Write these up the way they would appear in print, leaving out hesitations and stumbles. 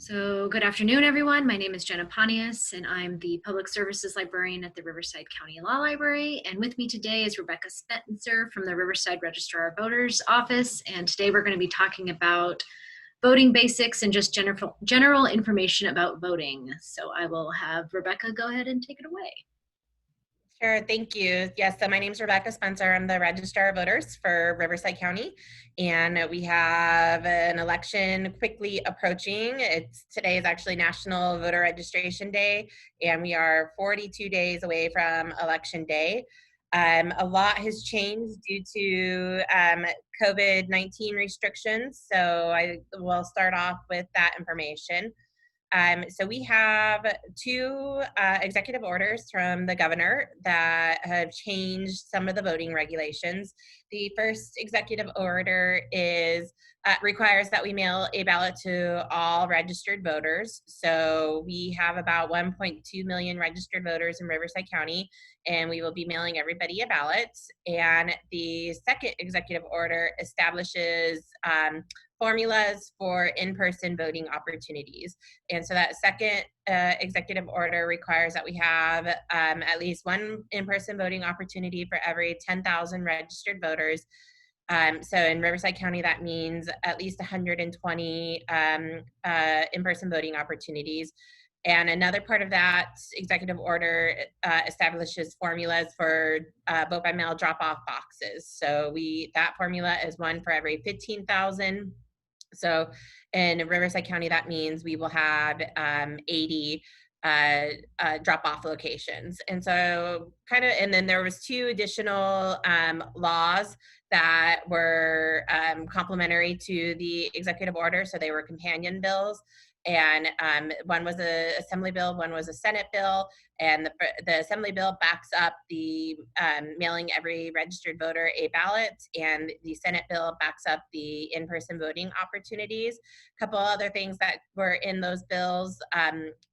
So good afternoon, everyone. My name is Jenna Pontius, and I'm the Public Services Librarian at the Riverside County Law Library. And with me today is Rebecca Spencer from the Riverside Registrar of Voters office. And today we're going to be talking about voting basics and just general information about voting. So I will have Rebecca go ahead and take it away. Sure, thank you. Yes, so my name is Rebecca Spencer. I'm the Registrar of Voters for Riverside County, and we have an election quickly approaching. Today is actually National Voter Registration Day, and we are 42 days away from Election Day. A lot has changed due to COVID-19 restrictions, so I will start off with that information. So we have two executive orders from the governor that have changed some of the voting regulations. The first executive order requires that we mail a ballot to all registered voters. So we have about 1.2 million registered voters in Riverside County, and we will be mailing everybody a ballot. And the second executive order establishes formulas for in-person voting opportunities. And so that second executive order requires that we have at least one in-person voting opportunity for every 10,000 registered voters. So in Riverside County, that means at least 120 in-person voting opportunities. And another part of that executive order establishes formulas for vote by mail drop-off boxes. So that formula is one for every 15,000. So in Riverside County, that means we will have 80 drop-off locations. And so and then there was two additional laws that were complementary to the executive order. So they were companion bills. And one was an Assembly bill, one was a Senate bill, and the Assembly bill backs up the mailing every registered voter a ballot, and the Senate bill backs up the in-person voting opportunities. A couple other things that were in those bills.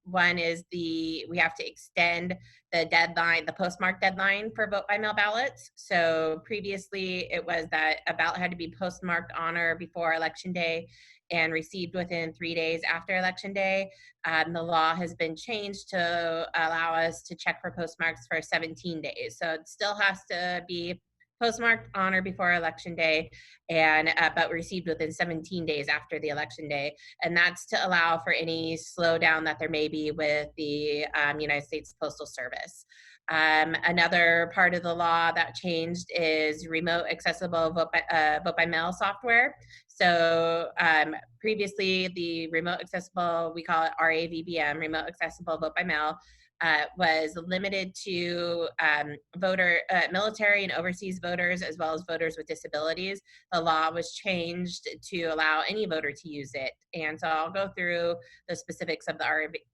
One is we have to extend the deadline, the postmark deadline for vote by mail ballots. So previously it was that a ballot had to be postmarked on or before Election Day and received within 3 days after Election Day. The law has been changed to allow us to check for postmarks for 17 days. So it still has to be postmarked on or before Election Day, but received within 17 days after the Election Day. And that's to allow for any slowdown that there may be with the United States Postal Service. Another part of the law that changed is remote accessible vote by mail software. So previously the remote accessible, we call it RAVBM, remote accessible vote by mail, was limited to military and overseas voters, as well as voters with disabilities. The law was changed to allow any voter to use it. And so I'll go through the specifics of the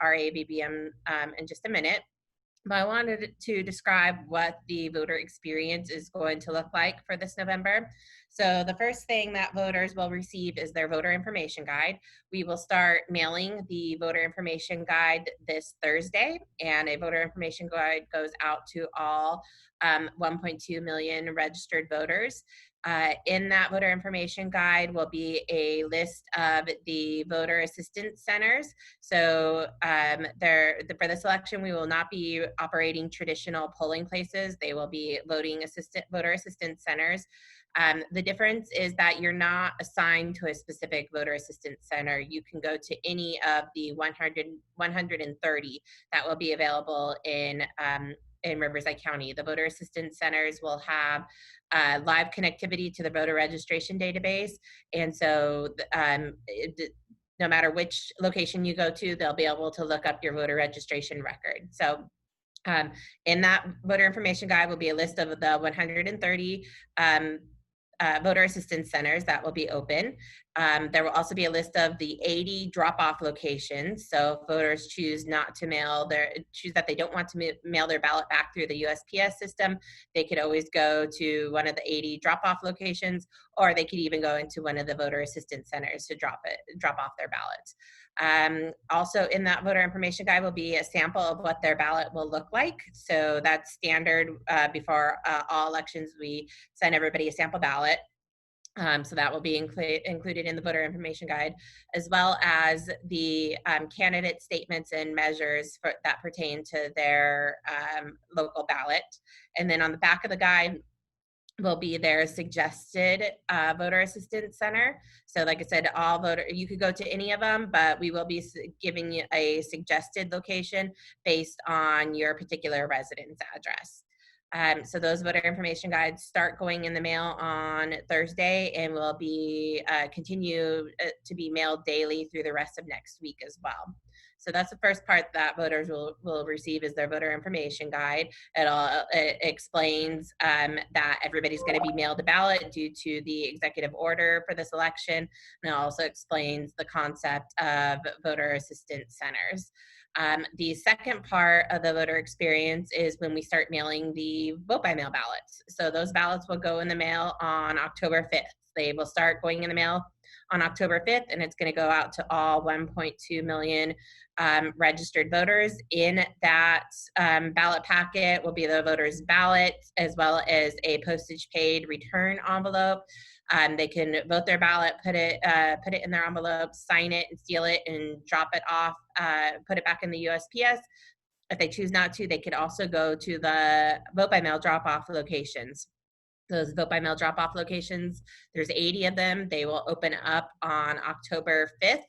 RAVBM in just a minute. But I wanted to describe what the voter experience is going to look like for this November. So the first thing that voters will receive is their voter information guide. We will start mailing the voter information guide this Thursday, and a voter information guide goes out to all 1.2 million registered voters. In that voter information guide will be a list of the voter assistance centers. So for this election, we will not be operating traditional polling places. They will be voter assistance centers. The difference is that you're not assigned to a specific voter assistance center. You can go to any of the 130 that will be available in Riverside County. The voter assistance centers will have live connectivity to the voter registration database. And so no matter which location you go to, they'll be able to look up your voter registration record. So in that voter information guide will be a list of the 130 voter assistance centers that will be open. There will also be a list of the 80 drop-off locations. So if voters choose that they don't want to mail their ballot back through the USPS system, they could always go to one of the 80 drop-off locations, or they could even go into one of the voter assistance centers to drop off their ballots. Also in that voter information guide will be a sample of what their ballot will look like. So that's standard. Before all elections, we send everybody a sample ballot. So that will be included in the voter information guide, as well as the candidate statements and measures that pertain to their local ballot. And then on the back of the guide will be their suggested voter assistance center. So like I said, you could go to any of them, but we will be giving you a suggested location based on your particular residence address. So those voter information guides start going in the mail on Thursday and will be continue to be mailed daily through the rest of next week as well. So that's the first part that voters will receive is their voter information guide. It explains that everybody's going to be mailed a ballot due to the executive order for this election. And it also explains the concept of voter assistance centers. The second part of the voter experience is when we start mailing the vote by mail ballots. So those ballots will go in the mail on October 5th. They will start going in the mail on October 5th, and it's going to go out to all 1.2 million registered voters. In that ballot packet will be the voter's ballot, as well as a postage paid return envelope. They can vote their ballot, put it in their envelope, sign it and seal it and drop it off, put it back in the USPS. If they choose not to, they could also go to the vote by mail drop-off locations. Those vote by mail drop-off locations, there's 80 of them. They will open up on October 5th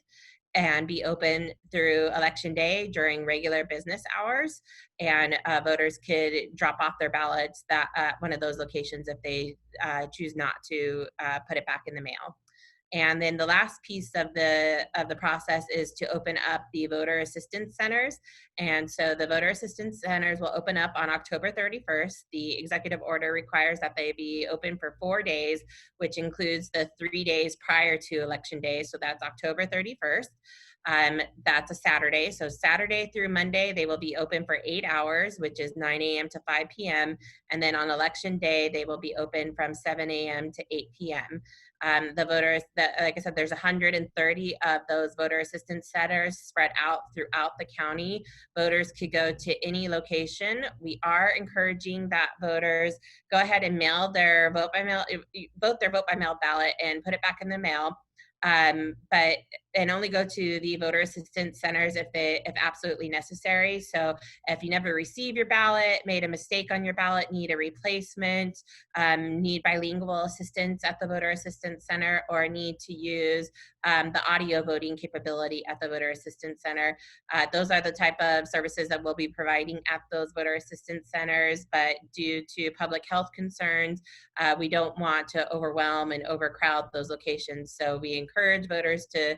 and be open through election day during regular business hours. And voters could drop off their ballots at one of those locations if they choose not to put it back in the mail. And then the last piece of the process is to open up the voter assistance centers. And so the voter assistance centers will open up on October 31st. The executive order requires that they be open for 4 days, which includes the 3 days prior to election day. So that's October 31st. That's a Saturday. So Saturday through Monday, they will be open for 8 hours, which is 9 a.m. to 5 p.m. And then on election day, they will be open from 7 a.m. to 8 p.m. The voters, like I said, there's 130 of those voter assistance centers spread out throughout the county. Voters could go to any location. We are encouraging that voters go ahead and mail their vote by mail ballot and put it back in the mail. And only go to the voter assistance centers if absolutely necessary. So if you never receive your ballot, made a mistake on your ballot, need a replacement, need bilingual assistance at the voter assistance center, or need to use the audio voting capability at the voter assistance center, those are the type of services that we'll be providing at those voter assistance centers. But due to public health concerns, we don't want to overwhelm and overcrowd those locations. So we encourage voters to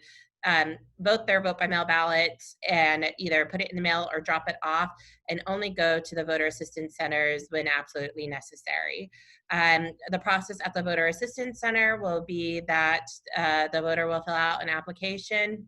vote their vote by mail ballot and either put it in the mail or drop it off, and only go to the voter assistance centers when absolutely necessary. The process at the voter assistance center will be that the voter will fill out an application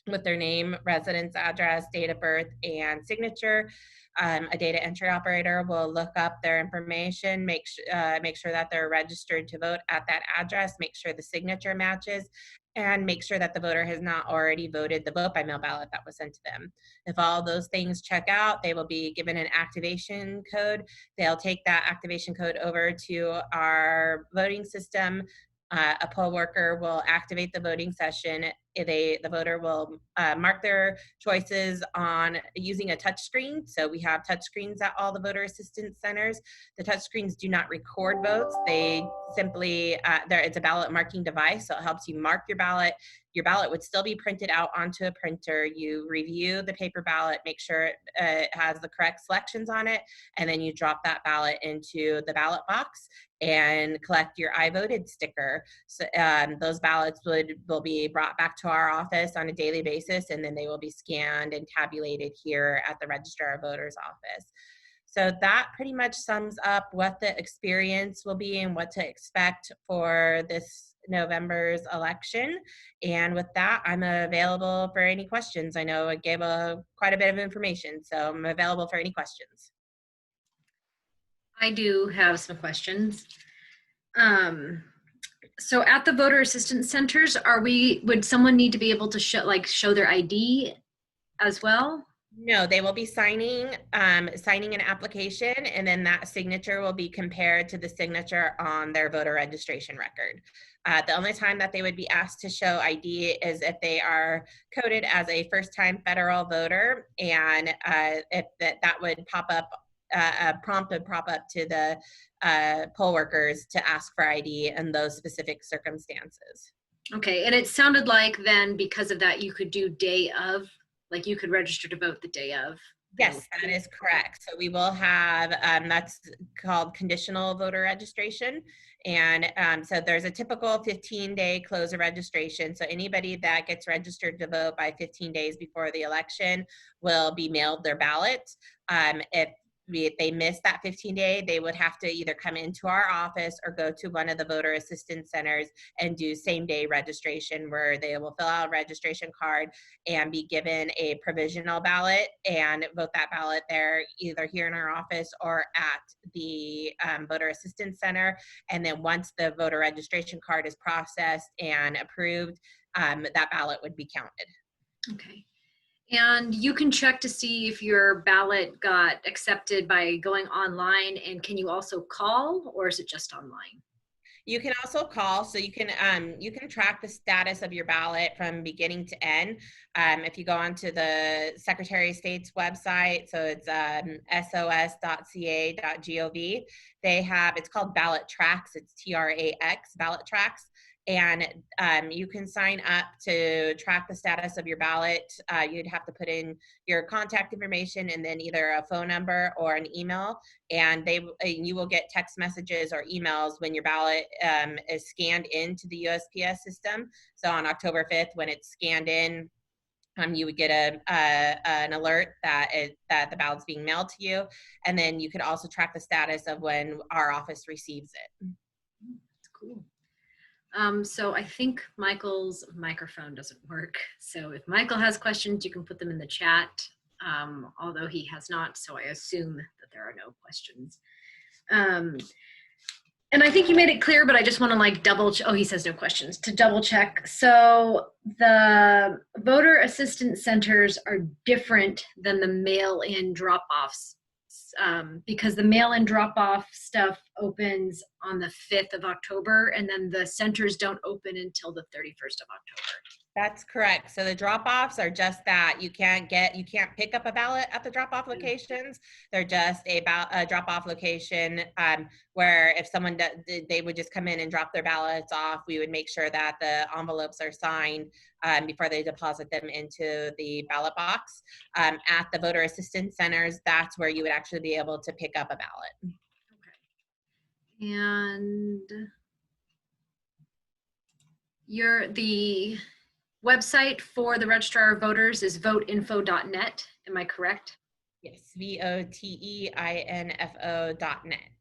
with their name, residence address, date of birth, and signature. A data entry operator will look up their information, make sure that they're registered to vote at that address, make sure the signature matches, and make sure that the voter has not already voted the vote by mail ballot that was sent to them. If all those things check out, they will be given an activation code. They'll take that activation code over to our voting system. A poll worker will activate the voting session. The voter will mark their choices on using a touch screen. So we have touch screens at all the voter assistance centers. The touch screens do not record votes. They simply, it's a ballot marking device, so it helps you mark your ballot. Your ballot would still be printed out onto a printer. You review the paper ballot, make sure it has the correct selections on it, and then you drop that ballot into the ballot box and collect your I voted sticker. So those ballots will be brought back to our office on a daily basis, and then they will be scanned and tabulated here at the Registrar of Voters office. So that pretty much sums up what the experience will be and what to expect for this November's election. And with that, I'm available for any questions. I know I gave quite a bit of information, so I'm available for any questions. I do have some questions. So at the voter assistance centers, would someone need to be able to show their ID as well? No, they will be signing an application, and then that signature will be compared to the signature on their voter registration record. The only time that they would be asked to show ID is if they are coded as a first-time federal voter, and if that would pop up, a prompt would pop up to the poll workers to ask for ID in those specific circumstances. Okay, and it sounded like then because of that, you could do day of, like you could register to vote the day of the Yes, that election. is correct. So we will have, that's called conditional voter registration. And so there's a typical 15-day close of registration. So anybody that gets registered to vote by 15 days before the election will be mailed their ballot. If they miss that 15-day, they would have to either come into our office or go to one of the voter assistance centers and do same-day registration, where they will fill out a registration card and be given a provisional ballot and vote that ballot there, either here in our office or at the voter assistance center. And then once the voter registration card is processed and approved, that ballot would be counted. Okay. And you can check to see if your ballot got accepted by going online. And can you also call, or is it just online? You can also call, so you can track the status of your ballot from beginning to end. If you go onto the Secretary of State's website, so it's sos.ca.gov, they have, it's called Ballot Tracks. It's TRAX, Ballot Tracks. And you can sign up to track the status of your ballot. You'd have to put in your contact information and then either a phone number or an email, and you will get text messages or emails when your ballot is scanned into the USPS system. So on October 5th, when it's scanned in, you would get an alert that the ballot's being mailed to you, and then you could also track the status of when our office receives it. That's cool. So I think Michael's microphone doesn't work. So if Michael has questions, you can put them in the chat, although he has not. So I assume that there are no questions. And I think you made it clear, but I just want to like oh, he says no questions, to double check. So the voter assistance centers are different than the mail-in drop-offs, because the mail-in drop-off stuff opens on the 5th of October, and then the centers don't open until the 31st of October. That's correct. So the drop-offs are just that. You can't pick up a ballot at the drop-off locations. They're just a drop-off location where if someone they would just come in and drop their ballots off. We would make sure that the envelopes are signed before they deposit them into the ballot box. At the voter assistance centers, that's where you would actually be able to pick up a ballot. Okay. And the website for the Registrar of Voters is voteinfo.net. Am I correct? Yes, VOTEINFO.net.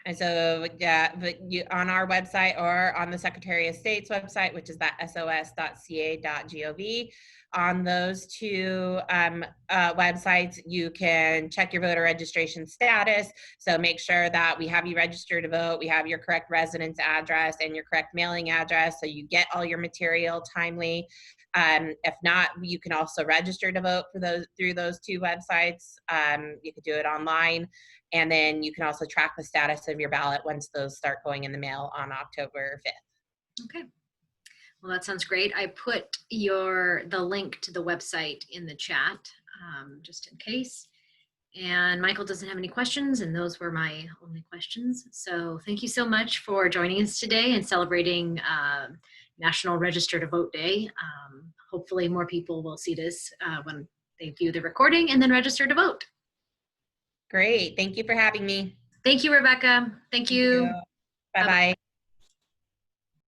And so, yeah, but on our website or on the Secretary of State's website, which is that sos.ca.gov, on those two websites, you can check your voter registration status. So make sure that we have you registered to vote, we have your correct residence address and your correct mailing address, so you get all your material timely. If not, you can also register to vote through those two websites. You could do it online. And then you can also track the status of your ballot once those start going in the mail on October 5th. Okay. Well, that sounds great. I put the link to the website in the chat, just in case. And Michael doesn't have any questions, and those were my only questions. So thank you so much for joining us today and celebrating National Register to Vote Day. Hopefully more people will see this when they view the recording and then register to vote. Great. Thank you for having me. Thank you, Rebecca. Thank you. Bye-bye.